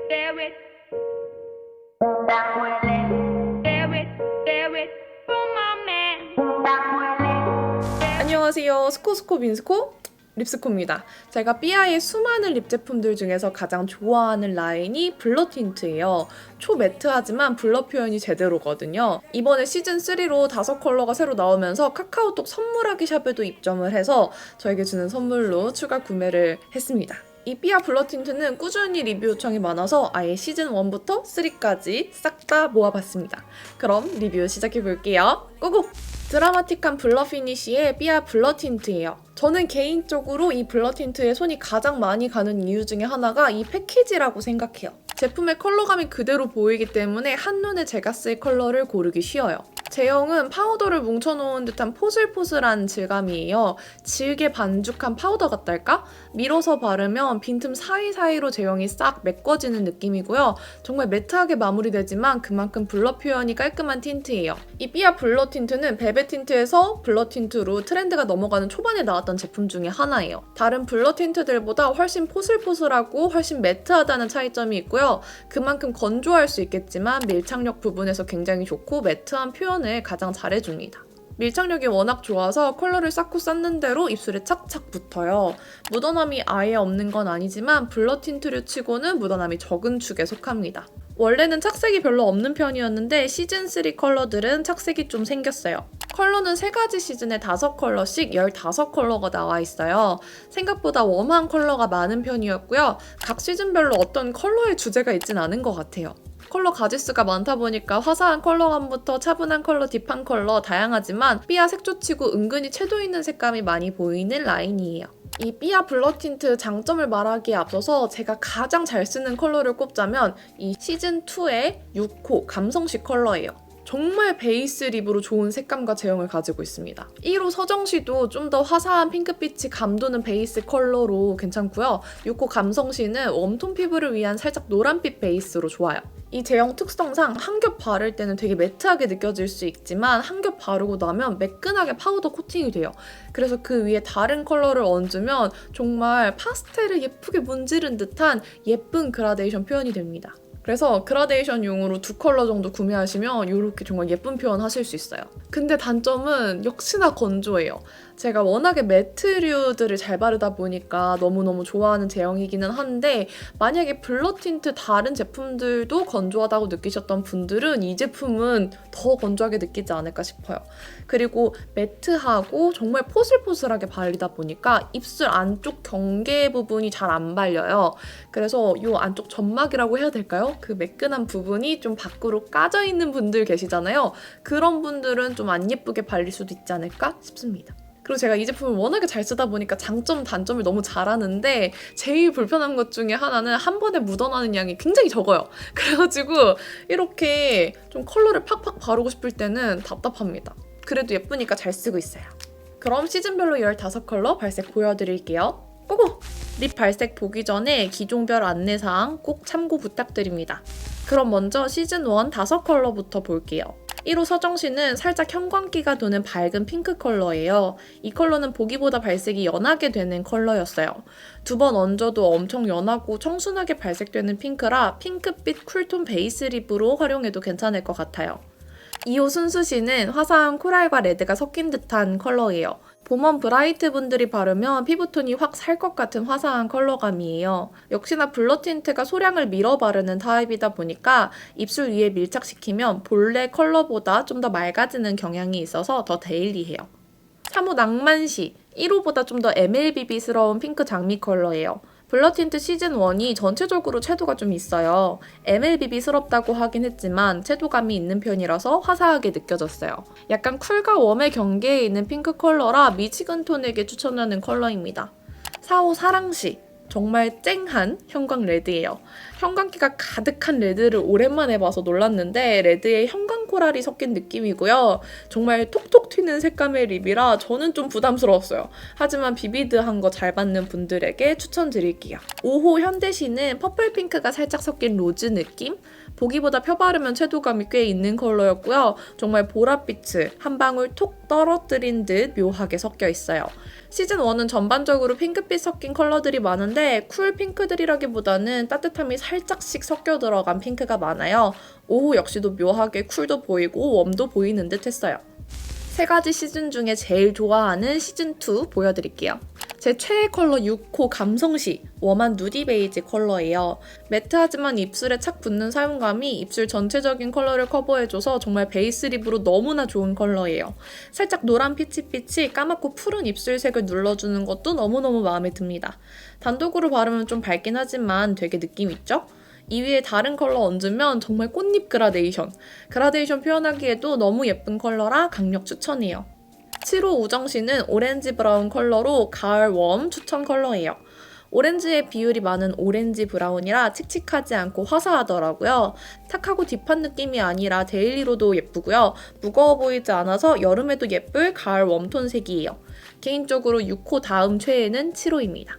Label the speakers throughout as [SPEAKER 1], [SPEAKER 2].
[SPEAKER 1] bear it. Bear it, bear it, for my man.
[SPEAKER 2] 안녕하세요. 스코스코 빈스코 립스코입니다. 제가 삐아의 수많은 립 제품들 중에서 가장 좋아하는 라인이 블러 틴트예요. 초매트하지만 블러 표현이 제대로거든요. 이번에 시즌3로 5컬러가 새로 나오면서 카카오톡 선물하기 샵에도 입점을 해서 저에게 주는 선물로 추가 구매를 했습니다. 이 삐아 블러 틴트는 꾸준히 리뷰 요청이 많아서 아예 시즌1부터 3까지 싹 다 모아봤습니다. 그럼 리뷰 시작해볼게요. 고고! 드라마틱한 블러 피니쉬의 삐아 블러 틴트예요. 저는 개인적으로 이 블러 틴트에 손이 가장 많이 가는 이유 중에 하나가 이 패키지라고 생각해요. 제품의 컬러감이 그대로 보이기 때문에 한눈에 제가 쓸 컬러를 고르기 쉬워요. 제형은 파우더를 뭉쳐놓은 듯한 포슬포슬한 질감이에요. 질게 반죽한 파우더 같달까? 밀어서 바르면 빈틈 사이사이로 제형이 싹 메꿔지는 느낌이고요. 정말 매트하게 마무리되지만 그만큼 블러 표현이 깔끔한 틴트예요. 이 삐아 블러 틴트는 벨벳 틴트에서 블러 틴트로 트렌드가 넘어가는 초반에 나왔던 제품 중에 하나예요. 다른 블러 틴트들보다 훨씬 포슬포슬하고 훨씬 매트하다는 차이점이 있고요. 그만큼 건조할 수 있겠지만 밀착력 부분에서 굉장히 좋고 매트한 표현을 가장 잘해줍니다. 밀착력이 워낙 좋아서 컬러를 쌓고 쌓는 대로 입술에 착착 붙어요. 묻어남이 아예 없는 건 아니지만 블러 틴트류 치고는 묻어남이 적은 축에 속합니다. 원래는 착색이 별로 없는 편이었는데 시즌3 컬러들은 착색이 좀 생겼어요. 컬러는 3가지 시즌에 5컬러씩 15컬러가 나와 있어요. 생각보다 웜한 컬러가 많은 편이었고요. 각 시즌별로 어떤 컬러의 주제가 있진 않은 것 같아요. 컬러 가지수가 많다 보니까 화사한 컬러감부터 차분한 컬러, 딥한 컬러 다양하지만 삐아 색조치고 은근히 채도 있는 색감이 많이 보이는 라인이에요. 이 삐아 블러 틴트 장점을 말하기에 앞서서 제가 가장 잘 쓰는 컬러를 꼽자면 이 시즌2의 6호 감성식 컬러예요. 정말 베이스 립으로 좋은 색감과 제형을 가지고 있습니다. 1호 서정시도 좀 더 화사한 핑크빛이 감도는 베이스 컬러로 괜찮고요. 6호 감성시는 웜톤 피부를 위한 살짝 노란빛 베이스로 좋아요. 이 제형 특성상 한 겹 바를 때는 되게 매트하게 느껴질 수 있지만 한 겹 바르고 나면 매끈하게 파우더 코팅이 돼요. 그래서 그 위에 다른 컬러를 얹으면 정말 파스텔을 예쁘게 문지른 듯한 예쁜 그라데이션 표현이 됩니다. 그래서 그라데이션용으로 2컬러 정도 구매하시면 이렇게 정말 예쁜 표현 하실 수 있어요. 근데 단점은 역시나 건조해요. 제가 워낙에 매트류들을 잘 바르다 보니까 너무너무 좋아하는 제형이기는 한데 만약에 블러 틴트 다른 제품들도 건조하다고 느끼셨던 분들은 이 제품은 더 건조하게 느끼지 않을까 싶어요. 그리고 매트하고 정말 포슬포슬하게 바르다 보니까 입술 안쪽 경계 부분이 잘 안 발려요. 그래서 이 안쪽 점막이라고 해야 될까요? 그 매끈한 부분이 좀 밖으로 까져 있는 분들 계시잖아요. 그런 분들은 좀 안 예쁘게 발릴 수도 있지 않을까 싶습니다. 그리고 제가 이 제품을 워낙에 잘 쓰다 보니까 장점, 단점을 너무 잘하는데 제일 불편한 것 중에 하나는 한 번에 묻어나는 양이 굉장히 적어요. 그래가지고 이렇게 좀 컬러를 팍팍 바르고 싶을 때는 답답합니다. 그래도 예쁘니까 잘 쓰고 있어요. 그럼 시즌별로 15컬러 발색 보여드릴게요. 고고! 립 발색 보기 전에 기종별 안내사항 꼭 참고 부탁드립니다. 그럼 먼저 시즌1 5컬러부터 볼게요. 1호 서정시는 살짝 형광기가 도는 밝은 핑크 컬러예요. 이 컬러는 보기보다 발색이 연하게 되는 컬러였어요. 2번 얹어도 엄청 연하고 청순하게 발색되는 핑크라 핑크빛 쿨톤 베이스 립으로 활용해도 괜찮을 것 같아요. 2호 순수시는 화사한 코랄과 레드가 섞인 듯한 컬러예요. 봄원 브라이트 분들이 바르면 피부톤이 확 살 것 같은 화사한 컬러감이에요. 역시나 블러 틴트가 소량을 밀어 바르는 타입이다 보니까 입술 위에 밀착시키면 본래 컬러보다 좀 더 맑아지는 경향이 있어서 더 데일리해요. 3호 낭만시, 1호보다 좀 더 MLBB스러운 핑크 장미 컬러예요. 블러 틴트 시즌1이 전체적으로 채도가 좀 있어요. MLBB스럽다고 하긴 했지만 채도감이 있는 편이라서 화사하게 느껴졌어요. 약간 쿨과 웜의 경계에 있는 핑크 컬러라 미치근 톤에게 추천하는 컬러입니다. 4호 사랑시, 정말 쨍한 형광 레드예요. 형광기가 가득한 레드를 오랜만에 봐서 놀랐는데 레드에 형광 코랄이 섞인 느낌이고요. 정말 톡톡 튀는 색감의 립이라 저는 좀 부담스러웠어요. 하지만 비비드한 거 잘 받는 분들에게 추천드릴게요. 5호 현대시는 퍼플 핑크가 살짝 섞인 로즈 느낌? 보기보다 펴바르면 채도감이 꽤 있는 컬러였고요. 정말 보랏빛을 한 방울 톡 떨어뜨린 듯 묘하게 섞여 있어요. 시즌 1은 전반적으로 핑크빛 섞인 컬러들이 많은데 쿨 핑크들이라기보다는 따뜻함이 살짝씩 섞여 들어간 핑크가 많아요. 5호 역시도 묘하게 쿨도 보이고 웜도 보이는 듯 했어요. 세 가지 시즌 중에 제일 좋아하는 시즌2 보여드릴게요. 제 최애 컬러 6호 감성시 웜한 누디 베이지 컬러예요. 매트하지만 입술에 착 붙는 사용감이 입술 전체적인 컬러를 커버해줘서 정말 베이스 립으로 너무나 좋은 컬러예요. 살짝 노란 피치빛이 까맣고 푸른 입술색을 눌러주는 것도 너무너무 마음에 듭니다. 단독으로 바르면 좀 밝긴 하지만 되게 느낌 있죠? 이 위에 다른 컬러 얹으면 정말 꽃잎 그라데이션. 그라데이션 표현하기에도 너무 예쁜 컬러라 강력 추천해요. 7호 우정씨는 오렌지 브라운 컬러로 가을 웜 추천 컬러예요. 오렌지의 비율이 많은 오렌지 브라운이라 칙칙하지 않고 화사하더라고요. 탁하고 딥한 느낌이 아니라 데일리로도 예쁘고요. 무거워 보이지 않아서 여름에도 예쁠 가을 웜톤 색이에요. 개인적으로 6호 다음 최애는 7호입니다.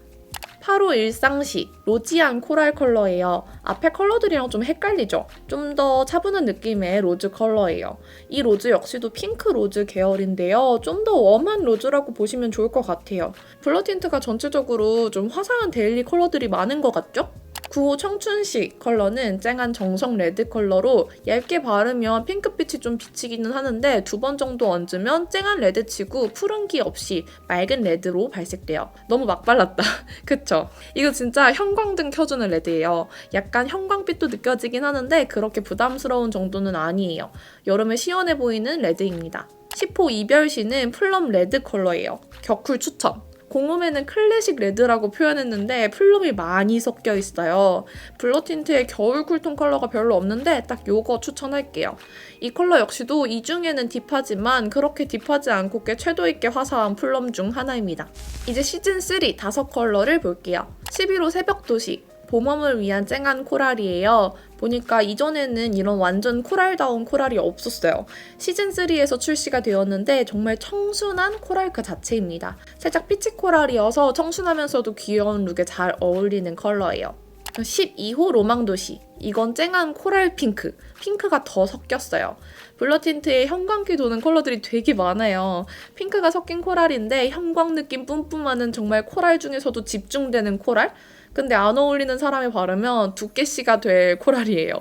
[SPEAKER 2] 8호 일상시 로지안 코랄 컬러예요. 앞에 컬러들이랑 좀 헷갈리죠? 좀 더 차분한 느낌의 로즈 컬러예요. 이 로즈 역시도 핑크 로즈 계열인데요. 좀 더 웜한 로즈라고 보시면 좋을 것 같아요. 블러 틴트가 전체적으로 좀 화사한 데일리 컬러들이 많은 것 같죠? 9호 청춘시 컬러는 쨍한 정성 레드 컬러로 얇게 바르면 핑크빛이 좀 비치기는 하는데 2번 정도 얹으면 쨍한 레드치고 푸른기 없이 맑은 레드로 발색돼요. 너무 막 발랐다. 그쵸? 이거 진짜 형광등 켜주는 레드예요. 약간 형광빛도 느껴지긴 하는데 그렇게 부담스러운 정도는 아니에요. 여름에 시원해 보이는 레드입니다. 10호 이별시는 플럼 레드 컬러예요. 격쿨 추천! 공홈에는 클래식 레드라고 표현했는데 플럼이 많이 섞여 있어요. 블러 틴트에 겨울 쿨톤 컬러가 별로 없는데 딱 요거 추천할게요. 이 컬러 역시도 이 중에는 딥하지만 그렇게 딥하지 않고 꽤 채도 있게 화사한 플럼 중 하나입니다. 이제 시즌3 5컬러를 볼게요. 11호 새벽도시 봄웜을 위한 쨍한 코랄이에요. 보니까 이전에는 이런 완전 코랄다운 코랄이 없었어요. 시즌3에서 출시가 되었는데 정말 청순한 코랄 그 자체입니다. 살짝 피치 코랄이어서 청순하면서도 귀여운 룩에 잘 어울리는 컬러예요. 12호 로망도시 이건 쨍한 코랄 핑크, 핑크가 더 섞였어요. 블러 틴트에 형광기 도는 컬러들이 되게 많아요. 핑크가 섞인 코랄인데 형광 느낌 뿜뿜하는 정말 코랄 중에서도 집중되는 코랄? 근데 안 어울리는 사람이 바르면 두께씨가 될 코랄이에요.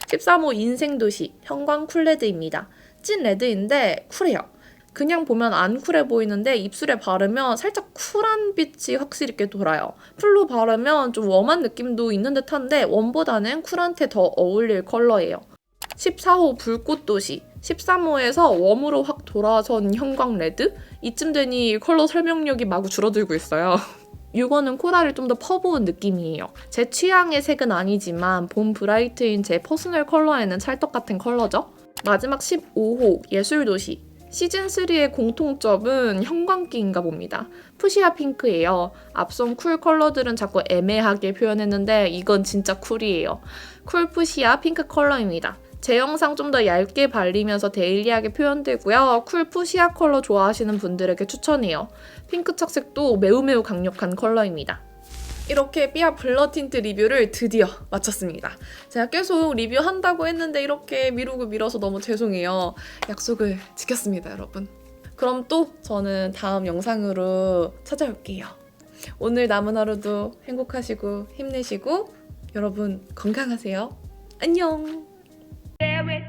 [SPEAKER 2] 13호 인생도시 형광 쿨레드입니다. 찐 레드인데 쿨해요. 그냥 보면 안 쿨해 보이는데 입술에 바르면 살짝 쿨한 빛이 확실히 있게 돌아요. 풀로 바르면 좀 웜한 느낌도 있는 듯한데 웜보다는 쿨한테 더 어울릴 컬러예요. 14호 불꽃도시 13호에서 웜으로 확 돌아선 형광 레드? 이쯤 되니 컬러 설명력이 마구 줄어들고 있어요. 6호는 코랄을 좀 더 퍼부은 느낌이에요. 제 취향의 색은 아니지만 봄 브라이트인 제 퍼스널 컬러에는 찰떡같은 컬러죠. 마지막 15호 예술도시 시즌3의 공통점은 형광기인가 봅니다. 푸시아 핑크예요. 앞선 쿨 컬러들은 자꾸 애매하게 표현했는데 이건 진짜 쿨이에요. 쿨 푸시아 핑크 컬러입니다. 제 영상 좀 더 얇게 발리면서 데일리하게 표현되고요. 쿨 푸시아 컬러 좋아하시는 분들에게 추천해요. 핑크 착색도 매우 강력한 컬러입니다. 이렇게 삐아 블러 틴트 리뷰를 드디어 마쳤습니다. 제가 계속 리뷰한다고 했는데 이렇게 미루고 미뤄서 너무 죄송해요. 약속을 지켰습니다, 여러분. 그럼 또 저는 다음 영상으로 찾아올게요. 오늘 남은 하루도 행복하시고 힘내시고 여러분 건강하세요. 안녕!
[SPEAKER 1] There it,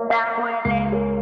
[SPEAKER 1] down with it.